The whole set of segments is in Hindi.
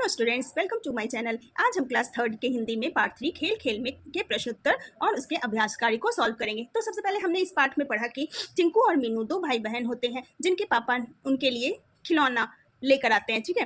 Hello students, welcome to my channel. आज हम क्लास 3 के हिंदी में पार्ट 3 खेल खेल में के प्रश्न उत्तर और उसके अभ्यास कार्य को सॉल्व करेंगे। तो सबसे पहले हमने इस पार्ट में पढ़ा कि चिंकू और मीनू दो भाई बहन होते हैं जिनके पापा उनके लिए खिलौना लेकर आते हैं। ठीक है,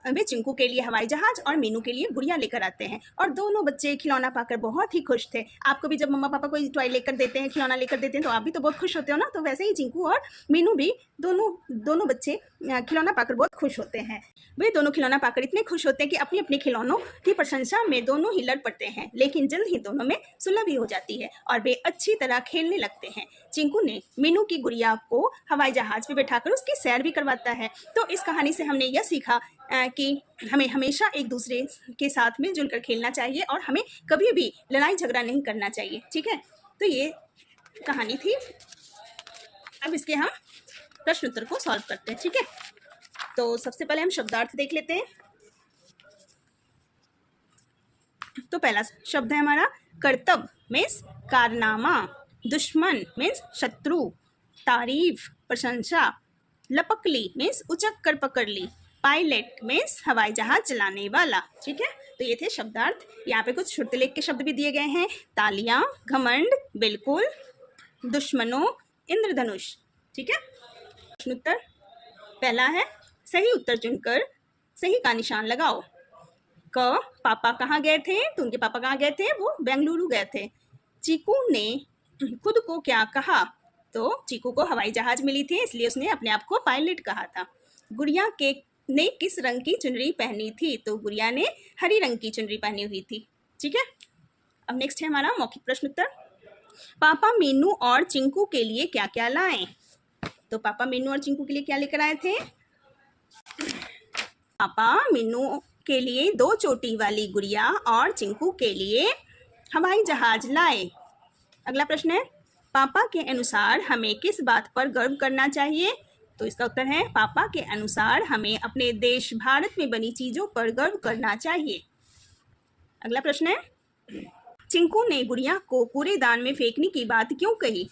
वे चिंकू के लिए हवाई जहाज और मीनू के लिए गुड़िया लेकर आते हैं और दोनों बच्चे खिलौना पाकर बहुत ही खुश थे। आपको भी जब मम्मा पापा कोई टॉय लेकर देते हैं, खिलौना लेकर देते हैं, तो आप भी तो बहुत खुश होते हो ना। तो वैसे ही चिंकू और मीनू भी दोनों बच्चे खिलौना पाकर बहुत खुश होते हैं। वे दोनों खिलौना पाकर इतने खुश होते हैं कि अपनी अपनी खिलौनों की प्रशंसा में दोनों ही लड़ पड़ते हैं, लेकिन जल्द ही दोनों में सुलह भी हो जाती है और वे अच्छी तरह खेलने लगते हैं। चिंकू ने मीनू की गुड़िया को हवाई जहाज में बैठाकर उसकी सैर भी करवाता है। तो इस कहानी से हमने यह सीखा कि हमें हमेशा एक दूसरे के साथ मिलजुल कर खेलना चाहिए और हमें कभी भी लड़ाई झगड़ा नहीं करना चाहिए। ठीक है, तो ये कहानी थी। अब इसके हम प्रश्न उत्तर को सॉल्व करते हैं। ठीक है, तो सबसे पहले हम शब्दार्थ देख लेते हैं। तो पहला शब्द है हमारा कर्तव्य मीन्स कारनामा, दुश्मन मीन्स शत्रु, तारीफ प्रशंसा, लपकली मीन्स उचक कर पकड़ ली, पायलट मीन्स हवाई जहाज चलाने वाला। ठीक है, तो ये थे शब्दार्थ। यहाँ पे कुछ श्रुतिलेख के शब्द भी दिए गए हैं। तालियां, घमंड, बिल्कुल, दुश्मनों, इंद्रधनुष। ठीक है, प्रश्न उत्तर पहला है सही उत्तर चुनकर सही का निशान लगाओ। क पापा कहाँ गए थे? तो उनके पापा कहाँ गए थे? वो बेंगलुरु गए थे। चीकू ने खुद को क्या कहा? तो चीकू को हवाई जहाज मिली थी, इसलिए उसने अपने आप को पायलट कहा था। गुड़िया ने किस रंग की चुनरी पहनी थी? तो गुड़िया ने हरी रंग की चुनरी पहनी हुई थी। ठीक है, अब नेक्स्ट है हमारा मौखिक प्रश्न उत्तर। पापा मीनू और चिंकू के लिए क्या क्या लाए? तो पापा मीनू और चिंकू के लिए क्या लेकर आए थे? पापा मीनू के लिए 2 चोटी वाली गुड़िया और चिंकू के लिए हवाई जहाज लाए। अगला प्रश्न है पापा के अनुसार हमें किस बात पर गर्व करना चाहिए? तो इसका उत्तर है पापा के अनुसार हमें अपने देश भारत में बनी चीजों पर गर्व करना चाहिए। अगला प्रश्न है चिंकू ने गुड़िया को कूड़ेदान में फेंकने की बात क्यों कही?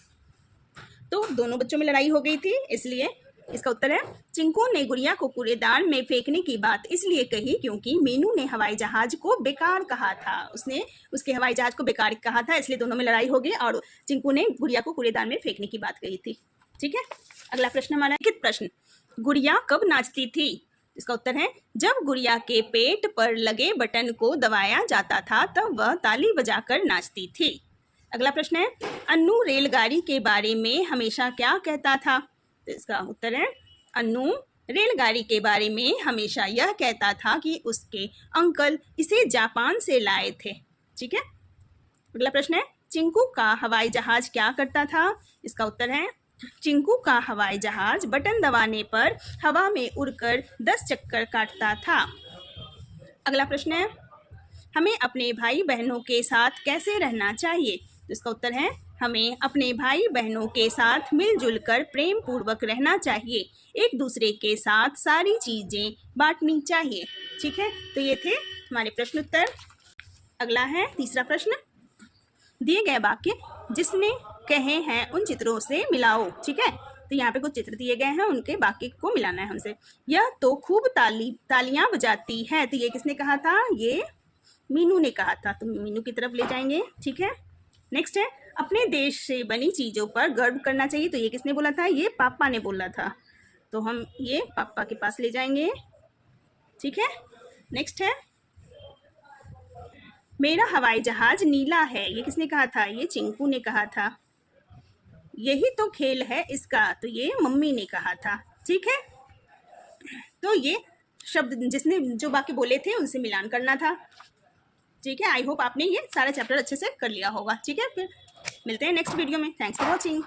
तो दोनों बच्चों में लड़ाई हो गई थी, इसलिए इसका उत्तर है चिंकू ने गुड़िया को कूड़ेदान में फेंकने की बात इसलिए कही क्योंकि मीनू ने हवाई जहाज को बेकार कहा था। उसने उसके हवाई जहाज को बेकार कहा था, इसलिए दोनों में लड़ाई हो गई और चिंकू ने गुड़िया को कूड़ेदान में फेंकने की बात कही थी। ठीक है, अगला प्रश्न हमारा लिखित प्रश्न। गुड़िया कब नाचती थी? इसका उत्तर है जब गुड़िया के पेट पर लगे बटन को दबाया जाता था तब वह ताली बजाकर नाचती थी। अगला प्रश्न है अन्नू रेलगाड़ी के बारे में हमेशा क्या कहता था? तो इसका उत्तर है अन्नू रेलगाड़ी के बारे में हमेशा यह कहता था कि उसके अंकल इसे जापान से लाए थे। ठीक है, अगला प्रश्न है चिंकू का हवाई जहाज क्या करता था? इसका उत्तर है चिंकू का हवाई जहाज बटन दबाने पर हवा में उड़कर 10 चक्कर काटता था। अगला प्रश्न है हमें अपने भाई बहनों के साथ कैसे रहना चाहिए? तो इसका उत्तर है हमें अपने भाई बहनों के साथ मिलजुल कर प्रेम पूर्वक रहना चाहिए, एक दूसरे के साथ सारी चीजें बांटनी चाहिए। ठीक है, तो ये थे हमारे प्रश्न उत्तर। अगला है तीसरा प्रश्न। दिए गए वाक्य जिसने कहे हैं उन चित्रों से मिलाओ। ठीक है, तो यहाँ पे कुछ चित्र दिए गए हैं, उनके वाक्य को मिलाना है हमसे। यह तो खूब तालियां बजाती है। तो ये किसने कहा था? ये मीनू ने कहा था, तो मीनू की तरफ ले जाएंगे। ठीक है, नेक्स्ट है अपने देश से बनी चीजों पर गर्व करना चाहिए। तो ये किसने बोला था? ये पापा ने बोला था, तो हम ये पापा के पास ले जाएंगे। ठीक है, नेक्स्ट है मेरा हवाई जहाज नीला है। ये किसने कहा था? ये चिंकू ने कहा था। यही तो खेल है इसका, तो ये मम्मी ने कहा था। ठीक है, तो ये शब्द जिसने जो वाक्य बोले थे उनसे मिलान करना था। ठीक है, आई होप आपने ये सारा चैप्टर अच्छे से कर लिया होगा। ठीक है, फिर मिलते हैं नेक्स्ट वीडियो में। Thanks for watching.